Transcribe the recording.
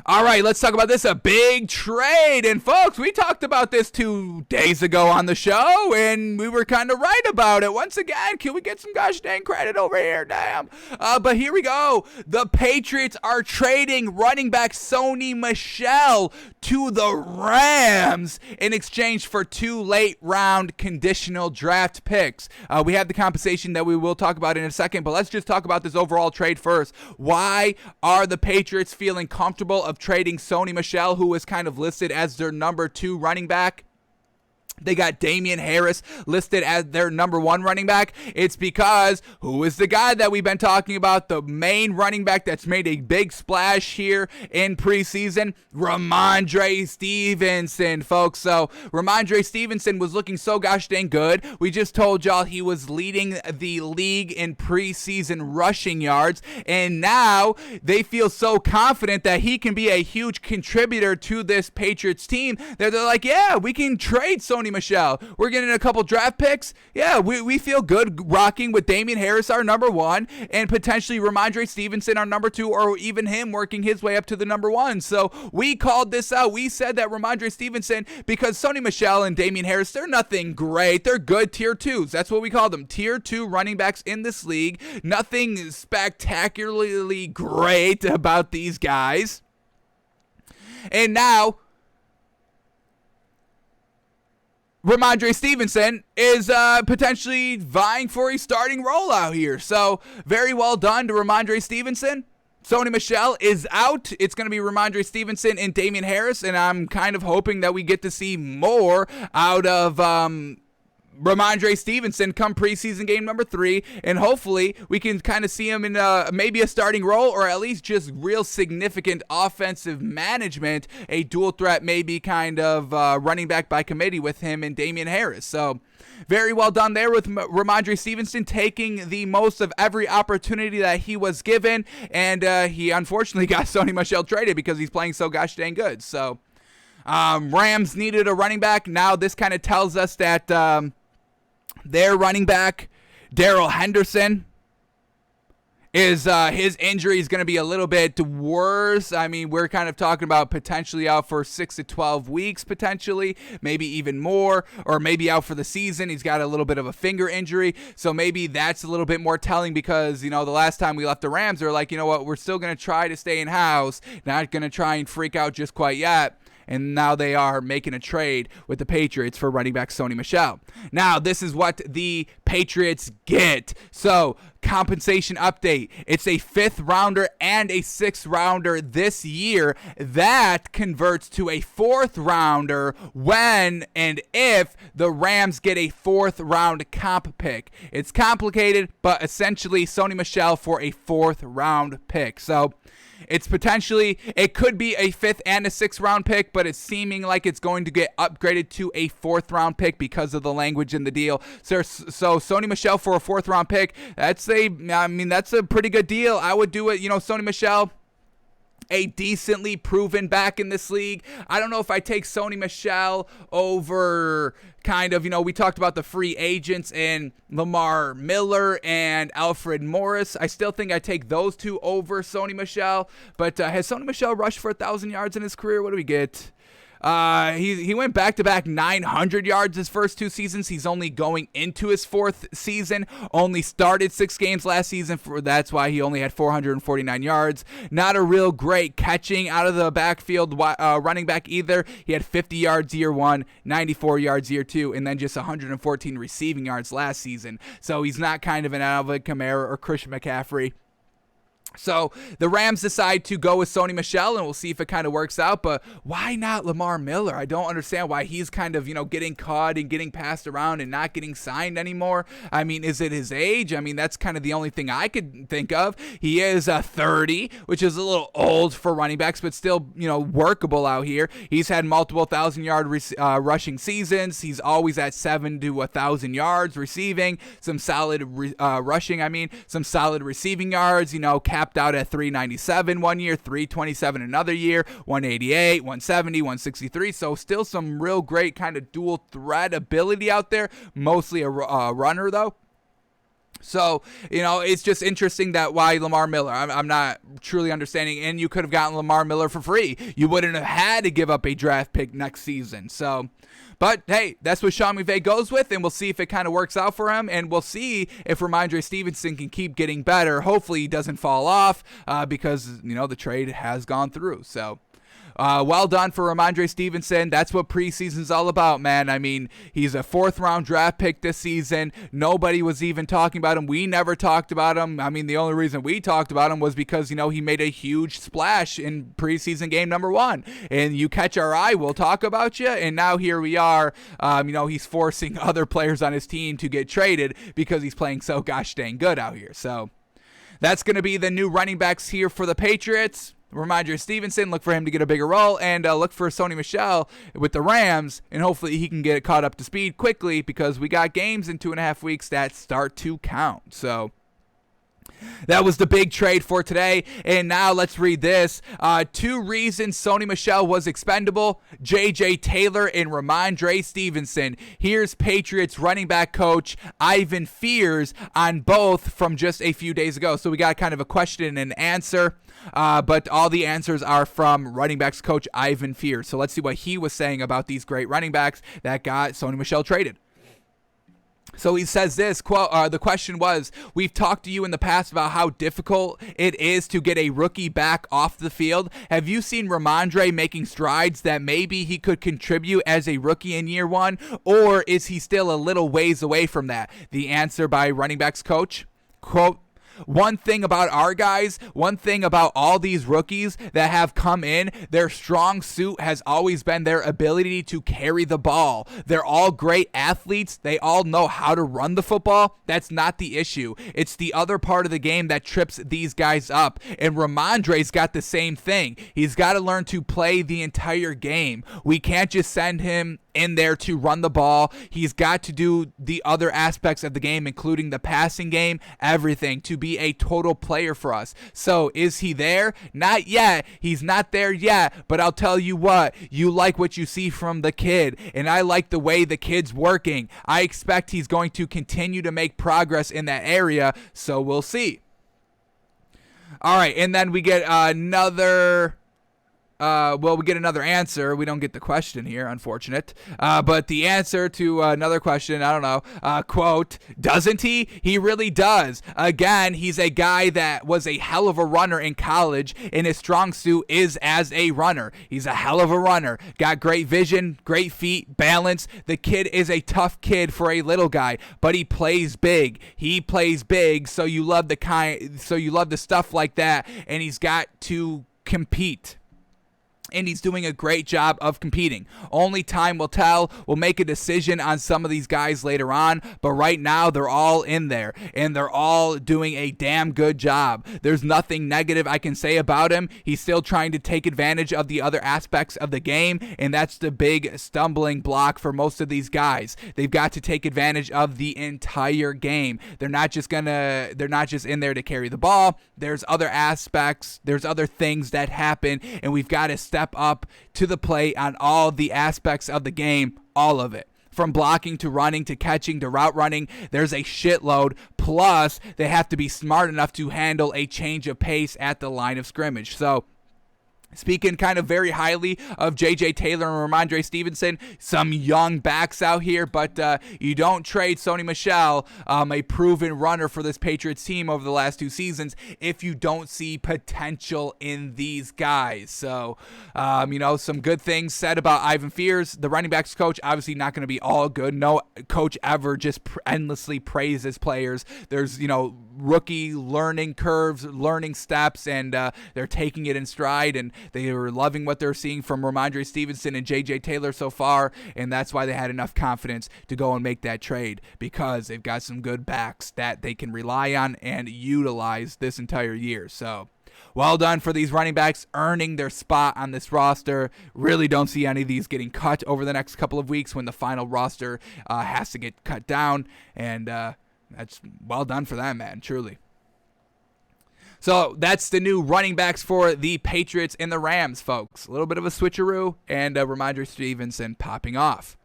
All right, let's talk about this, a big trade. And folks, we talked about this 2 days ago on the show, and we were kind of right about it. Once again, can we get some gosh dang credit over here? Damn. But here we go. The Patriots are trading running back Sony Michel to the Rams in exchange for 2 late-round conditional draft picks. We have the compensation that we will talk about in a second, but let's just talk about this overall trade first. Why are the Patriots feeling comfortable of trading Sony Michel, who is kind of listed as their number 2 running back? They got Damian Harris listed as their number 1 running back. It's because who is the guy that we've been talking about, the main running back that's made a big splash here in preseason? Rhamondre Stevenson, folks. So Rhamondre Stevenson was looking so gosh dang good. We just told y'all he was leading the league in preseason rushing yards, and now they feel so confident that he can be a huge contributor to this Patriots team that they're like, yeah, we can trade Sony Michel. We're getting a couple draft picks. Yeah, we feel good rocking with Damian Harris, our number 1, and potentially Rhamondre Stevenson, our number 2, or even him working his way up to the number 1. So we called this out. We said that Rhamondre Stevenson, because Sony Michel and Damian Harris, they're nothing great. They're good tier 2s. That's what we call them. Tier 2 running backs in this league. Nothing spectacularly great about these guys. And now Rhamondre Stevenson is potentially vying for a starting role out here. So very well done to Rhamondre Stevenson. Sony Michel is out. It's going to be Rhamondre Stevenson and Damian Harris, and I'm kind of hoping that we get to see more out of Rhamondre Stevenson come preseason game number 3, and hopefully we can kind of see him in maybe a starting role, or at least just real significant offensive management, a dual threat maybe kind of running back by committee with him and Damian Harris. So very well done there with Rhamondre Stevenson taking the most of every opportunity that he was given, and he unfortunately got Sony Michel traded because he's playing so gosh dang good. So Rams needed a running back. Now this kind of tells us that their running back, Darrell Henderson, is his injury is going to be a little bit worse. I mean, we're kind of talking about potentially out for 6 to 12 weeks, potentially, maybe even more, or maybe out for the season. He's got a little bit of a finger injury, so maybe that's a little bit more telling because, you know, the last time we left the Rams, they're like, you know what, we're still going to try to stay in-house, not going to try and freak out just quite yet. And now they are making a trade with the Patriots for running back Sony Michel. Now, this is what the Patriots get. So, compensation update. It's a 5th rounder and a 6th rounder this year. That converts to a 4th rounder when and if the Rams get a 4th round comp pick. It's complicated, but essentially Sony Michel for a 4th round pick. So, it's potentially, it could be a 5th and a 6th round pick, but it's seeming like it's going to get upgraded to a 4th round pick because of the language in the deal. So Sony Michel for a 4th round pick, that's a pretty good deal. I would do it, you know, Sony Michel, a decently proven back in this league. I don't know if I take Sony Michel over kind of, you know, we talked about the free agents and Lamar Miller and Alfred Morris. I still think I take those 2 over Sony Michel. But has Sony Michel rushed for 1,000 yards in his career? What do we get? He went back-to-back 900 yards his first 2 seasons. He's only going into his 4th season. Only started 6 games last season. That's why he only had 449 yards. Not a real great catching out of the backfield running back either. He had 50 yards year 1, 94 yards year 2, and then just 114 receiving yards last season. So he's not kind of an Alvin Kamara or Christian McCaffrey. So the Rams decide to go with Sony Michel, and we'll see if it kind of works out. But why not Lamar Miller? I don't understand why he's kind of, you know, getting caught and getting passed around and not getting signed anymore. I mean, is it his age? I mean, that's kind of the only thing I could think of. He is 30, which is a little old for running backs, but still, you know, workable out here. He's had multiple 1,000-yard rushing seasons. He's always at 7 to 1,000 yards receiving. Some solid rushing. Some solid receiving yards. You know, capped out at 397 one year, 327 another year, 188, 170, 163. So still some real great kind of dual threat ability out there. Mostly a runner though. So, it's just interesting that why Lamar Miller. I'm not truly understanding. And you could have gotten Lamar Miller for free. You wouldn't have had to give up a draft pick next season. So, but hey, that's what Sean McVay goes with, and we'll see if it kind of works out for him, and we'll see if Rhamondre Stevenson can keep getting better. Hopefully he doesn't fall off because, the trade has gone through. So, well done for Rhamondre Stevenson. That's what preseason's all about, man. I mean, he's a 4th-round draft pick this season. Nobody was even talking about him. We never talked about him. I mean, the only reason we talked about him was because, he made a huge splash in preseason game number 1. And you catch our eye, we'll talk about you. And now here we are. He's forcing other players on his team to get traded because he's playing so gosh dang good out here. So that's going to be the new running backs here for the Patriots. Rhamondre Stevenson, look for him to get a bigger role, and look for Sony Michel with the Rams, and hopefully he can get caught up to speed quickly because we got games in 2.5 weeks that start to count. So that was the big trade for today, and now let's read this. 2 reasons Sony Michel was expendable: J.J. Taylor and Rhamondre Stevenson. Here's Patriots running back coach Ivan Fears on both from just a few days ago. So we got kind of a question and answer. But all the answers are from running backs coach Ivan Fears. So let's see what he was saying about these great running backs that got Sony Michel traded. So he says this, quote, the question was, we've talked to you in the past about how difficult it is to get a rookie back off the field. Have you seen Rhamondre making strides that maybe he could contribute as a rookie in year 1? Or is he still a little ways away from that? The answer by running backs coach, quote, one thing about our guys, one thing about all these rookies that have come in, their strong suit has always been their ability to carry the ball. They're all great athletes. They all know how to run the football. That's not the issue. It's the other part of the game that trips these guys up. And Rhamondre's got the same thing. He's got to learn to play the entire game. We can't just send him in there to run the ball. He's got to do the other aspects of the game, including the passing game, everything, to be a total player for us. So is he there? Not yet. He's not there yet, but I'll tell you what, you like what you see from the kid, and I like the way the kid's working. I expect he's going to continue to make progress in that area, so we'll see. All right, and then we get another answer. We don't get the question here, unfortunate. But the answer to another question, I don't know, quote, doesn't he? He really does. Again, he's a guy that was a hell of a runner in college, and his strong suit is as a runner. He's a hell of a runner. Got great vision, great feet, balance. The kid is a tough kid for a little guy, but he plays big. He plays big, so you love the stuff like that, and he's got to compete. And he's doing a great job of competing. Only time will tell. We'll make a decision on some of these guys later on, but right now they're all in there, and they're all doing a damn good job. There's nothing negative I can say about him. He's still trying to take advantage of the other aspects of the game, and that's the big stumbling block for most of these guys. They've got to take advantage of the entire game. They're not just in there to carry the ball. There's other aspects, there's other things that happen, and we've got to step up to the plate on all the aspects of the game, all of it. From blocking to running to catching to route running, there's a shitload. Plus, they have to be smart enough to handle a change of pace at the line of scrimmage. So, speaking kind of very highly of J.J. Taylor and Rhamondre Stevenson, some young backs out here, but you don't trade Sony Michel, a proven runner for this Patriots team over the last 2 seasons, if you don't see potential in these guys. So, some good things said about Ivan Fears, the running backs coach. Obviously not going to be all good. No coach ever just endlessly praises players. There's, rookie learning curves, learning steps, and they're taking it in stride, and they were loving what they're seeing from Rhamondre Stevenson and J.J. Taylor so far, and that's why they had enough confidence to go and make that trade, because they've got some good backs that they can rely on and utilize this entire year. So, well done for these running backs earning their spot on this roster. Really don't see any of these getting cut over the next couple of weeks when the final roster has to get cut down, and that's well done for them, man, truly. So that's the new running backs for the Patriots and the Rams, folks. A little bit of a switcheroo, and Rhamondre Stevenson popping off.